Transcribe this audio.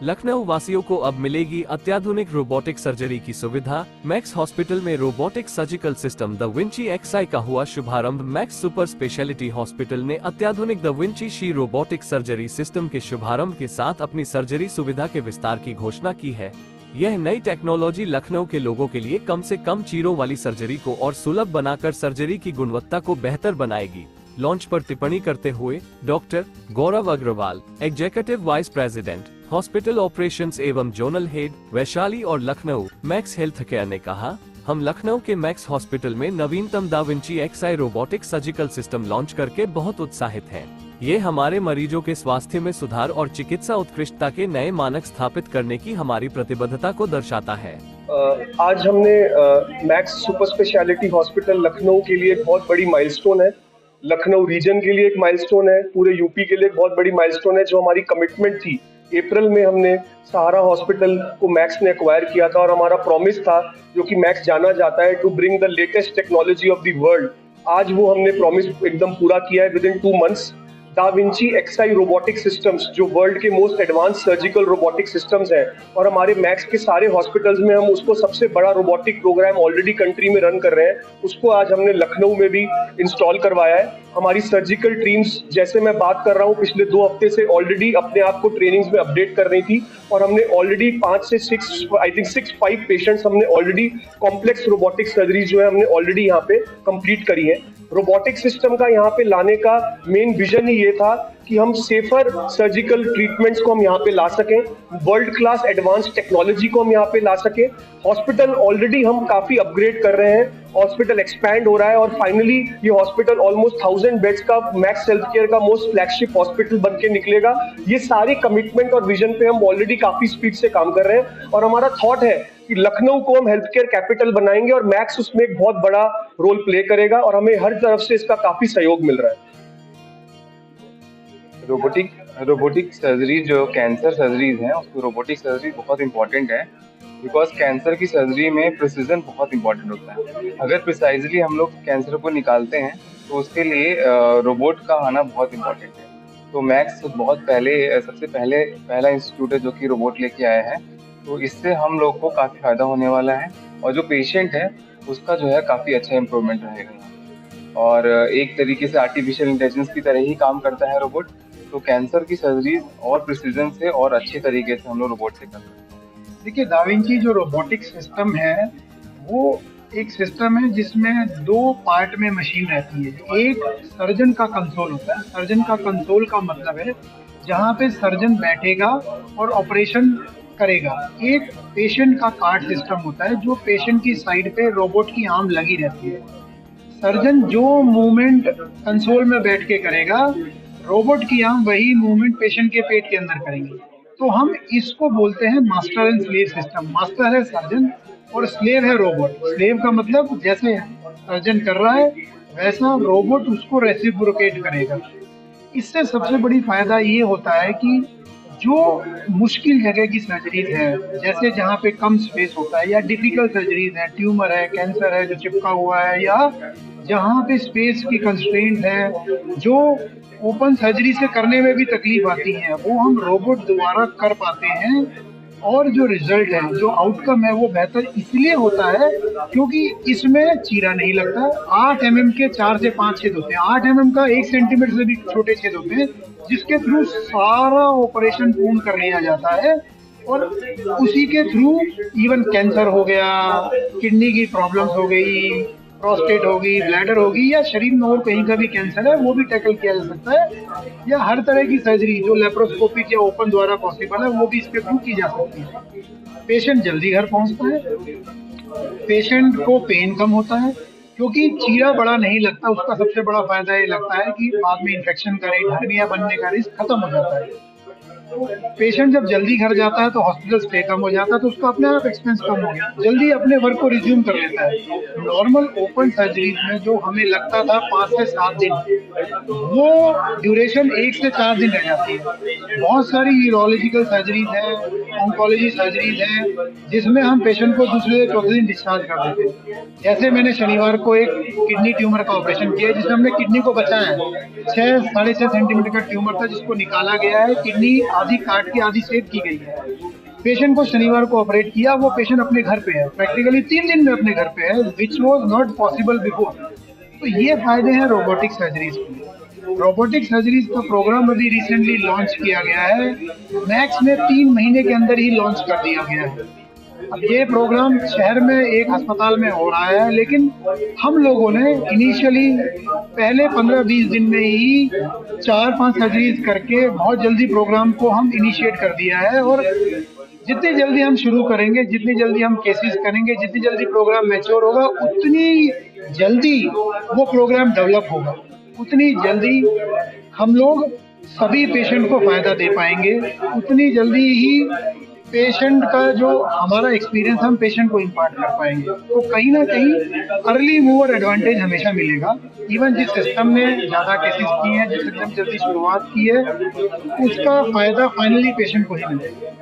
लखनऊ वासियों को अब मिलेगी अत्याधुनिक रोबोटिक सर्जरी की सुविधा। मैक्स हॉस्पिटल में robotic surgical system the Vinci XI का हुआ शुभारंभ। मैक्स सुपर स्पेशलिटी हॉस्पिटल ने अत्याधुनिक the Vinci she robotic surgery system के शुभारंभ के साथ अपनी सर्जरी सुविधा के विस्तार की घोषणा की है। यह नई टेक्नोलॉजी लखनऊ के लोगों के लिए कम से कम चीरों वाली सर्जरी को और सुलभ बनाकर सर्जरी की गुणवत्ता को बेहतर बनाएगी। लॉन्च पर टिप्पणी करते हुए doctor Gaurav Agarwal, executive vice president, hospital operations एवं जोनल हेड, वैशाली और लखनऊ मैक्स हेल्थ केयर ने कहा, हम लखनऊ के मैक्स हॉस्पिटल में नवीनतम दा Vinci XI robotic surgical system launch करके बहुत उत्साहित हैं। ये हमारे मरीजों के स्वास्थ्य में सुधार और चिकित्सा उत्कृष्टता के नए मानक स्थापित करने की हमारी प्रतिबद्धता को दर्शाता है। आज हमने max super speciality hospital Lucknow के लिए एक बहुत बड़ी माइलस्टोन है। लखनऊ रीजन के लिए एक माइलस्टोन है, पूरे यूपी के लिए एक बहुत बड़ी माइलस्टोन है। जो हमारी कमिटमेंट थी, अप्रैल में हमने सहारा हॉस्पिटल को मैक्स ने एक्वायर किया था और हमारा प्रॉमिस था, जो कि मैक्स जाना जाता है, to bring the latest technology of the world. आज वो हमने प्रॉमिस एकदम पूरा किया है। Within 2 months da Vinci XI robotic systems, जो वर्ल्ड के most advance surgical robotic systems हैं, और हमारे मैक्स के सारे हॉस्पिटल्स में हम उसको सबसे बड़ा रोबोटिक प्रोग्राम ऑलरेडी कंट्री में रन कर रहे हैं, उसको आज हमने लखनऊ में भी इंस्टॉल करवाया है। हमारी सर्जिकल टीम्स, जैसे मैं बात कर रहा हूँ, पिछले 2 हफ्ते से ऑलरेडी अपने आप को ट्रेनिंग्स में अपडेट कर रही थी और हमने ऑलरेडी 5 से 6 पेशेंट्स हमने ऑलरेडी कॉम्प्लेक्स रोबोटिक सर्जरी जो है हमने ऑलरेडी यहाँ पे कंप्लीट करी है। रोबोटिक सिस्टम का यहाँ पे लाने का मेन विजन ही ये था कि हम सेफर सर्जिकल ट्रीटमेंट्स को हम यहाँ पे ला सकें, वर्ल्ड क्लास एडवांस टेक्नोलॉजी को हम यहाँ पे ला सकें। हॉस्पिटल ऑलरेडी हम काफी अपग्रेड कर रहे हैं, हॉस्पिटल एक्सपैंड हो रहा है और फाइनली ये हॉस्पिटल ऑलमोस्ट 1000 बेड्स का मैक्स हेल्थ केयर का मोस्ट फ्लैगशिप हॉस्पिटल बन के निकलेगा। ये सारे कमिटमेंट और विजन पे हम ऑलरेडी काफी स्पीड से काम कर रहे हैं और हमारा थॉट है कि लखनऊ को हम हेल्थ केयर कैपिटल बनाएंगे और मैक्स उसमें एक बहुत बड़ा रोल प्ले करेगा और हमें हर तरफ से इसका काफी सहयोग मिल रहा है। रोबोटिक सर्जरी, जो कैंसर सर्जरीज हैं, उसको रोबोटिक सर्जरी बहुत इंपॉर्टेंट है, बिकॉज कैंसर की सर्जरी में प्रिसीजन बहुत इंपॉर्टेंट होता है। अगर प्रिसाइजली हम लोग कैंसर को निकालते हैं तो उसके लिए रोबोट का आना बहुत इंपॉर्टेंट है। तो मैक्स सबसे पहला इंस्टीट्यूट है जो कि रोबोट लेके आया है, तो इससे हम लोग को काफ़ी फायदा होने वाला है और जो पेशेंट है उसका जो है काफ़ी अच्छा इम्प्रूवमेंट रहेगा। और एक तरीके से आर्टिफिशियल इंटेलिजेंस की तरह ही काम करता है रोबोट। तो कैंसर की सर्जरी और प्रिसीजन से और अच्छे तरीके से हम लोग रोबोट से कर सकते हैं। देखिए, दा विंची जो रोबोटिक सिस्टम है वो एक सिस्टम है जिसमें 2 पार्ट में मशीन रहती है। एक सर्जन का कंसोल होता है। सर्जन का कंसोल का मतलब है जहाँ पे सर्जन बैठेगा और ऑपरेशन करेगा। एक पेशेंट का कार्ड सिस्टम होता है जो पेशेंट की साइड पे रोबोट की आर्म लगी रहती है। सर्जन जो मूवमेंट कंसोल में बैठ के करेगा, रोबोट की आर्म वही मूवमेंट पेशेंट के पेट के अंदर करेंगे। तो हम इसको बोलते हैं master and slave system. Master है सर्जन और स्लेव है रोबोट। स्लेव का मतलब जैसे सर्जन कर रहा है वैसा रोबोट उसको रेसिप्रोकेट करेगा। इससे सबसे बड़ी फायदा ये होता है कि जो मुश्किल जगह की सर्जरीज है, जैसे जहाँ पे कम स्पेस होता है या डिफिकल्ट सर्जरीज है, ट्यूमर है, कैंसर है जो चिपका हुआ है, या जहाँ पे स्पेस की कंस्ट्रेंट है, जो ओपन सर्जरी से करने में भी तकलीफ आती है, वो हम रोबोट द्वारा कर पाते हैं। और जो रिजल्ट है, जो आउटकम है, वो बेहतर इसलिए होता है क्योंकि इसमें चीरा नहीं लगता। 8 mm के 4 से 5 छेद होते हैं। 8 mm का 1 सेंटीमीटर से भी छोटे छेद होते हैं, जिसके थ्रू सारा ऑपरेशन पूर्ण कर लिया जाता है। और उसी के थ्रू इवन कैंसर हो गया, किडनी की प्रॉब्लम्स हो गई, प्रोस्टेट होगी, ब्लैडर होगी, या शरीर में और कहीं का भी कैंसर है वो भी टैकल किया जा सकता है। या हर तरह की सर्जरी जो लेप्रोस्कोपिक या ओपन द्वारा पॉसिबल है वो भी इसके थ्रू की जा सकती है। पेशेंट जल्दी घर पहुंचता है, पेशेंट को पेन कम होता है क्योंकि चीरा बड़ा नहीं लगता। उसका सबसे बड़ा फायदा ये लगता है कि बाद में इन्फेक्शन का रेट, हर्निया बनने का रिस्क खत्म हो जाता है। पेशेंट जब जल्दी घर जाता है तो हॉस्पिटल स्टे कम हो जाता है, तो उसका अपने आप एक्सपेंस कम हो गया, जल्दी अपने वर्क को रिज्यूम कर लेता है। नॉर्मल ओपन सर्जरीज में जो हमें लगता था 5 से 7 दिन, वो ड्यूरेशन 1 से 4 दिन रह जाती है। बहुत सारी यूरोलॉजिकल सर्जरीज है, ऑन्कोलॉजी सर्जरीज है, जिसमें हम पेशेंट को दूसरे या चौथे दिन डिस्चार्ज कर देते हैं। जैसे मैंने शनिवार को एक किडनी ट्यूमर का ऑपरेशन किया जिसमें हमने किडनी को बचाया है। 6 साढ़े 6 सेंटीमीटर का ट्यूमर था जिसको निकाला गया है। किडनी आधी काट के आधी सेव की गई है। पेशेंट को शनिवार को ऑपरेट किया, वो पेशेंट अपने घर पे है, प्रैक्टिकली 3 दिन में अपने घर पे है, which was not possible before. तो ये फायदे हैं रोबोटिक सर्जरीज के। रोबोटिक सर्जरीज का प्रोग्राम अभी रिसेंटली लॉन्च किया गया है, मैक्स में 3 महीने के अंदर ही लॉन्च कर दिया गया है। अब ये प्रोग्राम शहर में एक अस्पताल में हो रहा है, लेकिन हम लोगों ने इनिशियली पहले 15-20 दिन में ही 4-5 सर्जरीज करके बहुत जल्दी प्रोग्राम को हम इनिशिएट कर दिया है। और जितनी जल्दी हम शुरू करेंगे, जितनी जल्दी हम केसेस करेंगे, जितनी जल्दी प्रोग्राम मैच्योर होगा, उतनी जल्दी वो प्रोग्राम डेवलप होगा, उतनी जल्दी हम लोग सभी पेशेंट को फायदा दे पाएंगे, उतनी जल्दी ही पेशेंट का जो हमारा एक्सपीरियंस हम पेशेंट को इम्पार्ट कर पाएंगे। तो कहीं ना कहीं अर्ली मूवर एडवांटेज हमेशा मिलेगा। इवन जिस सिस्टम ने ज़्यादा केसेस किए हैं, जिस सिस्टम जल्दी शुरुआत की है, उसका फायदा फाइनली पेशेंट को ही मिलेगा।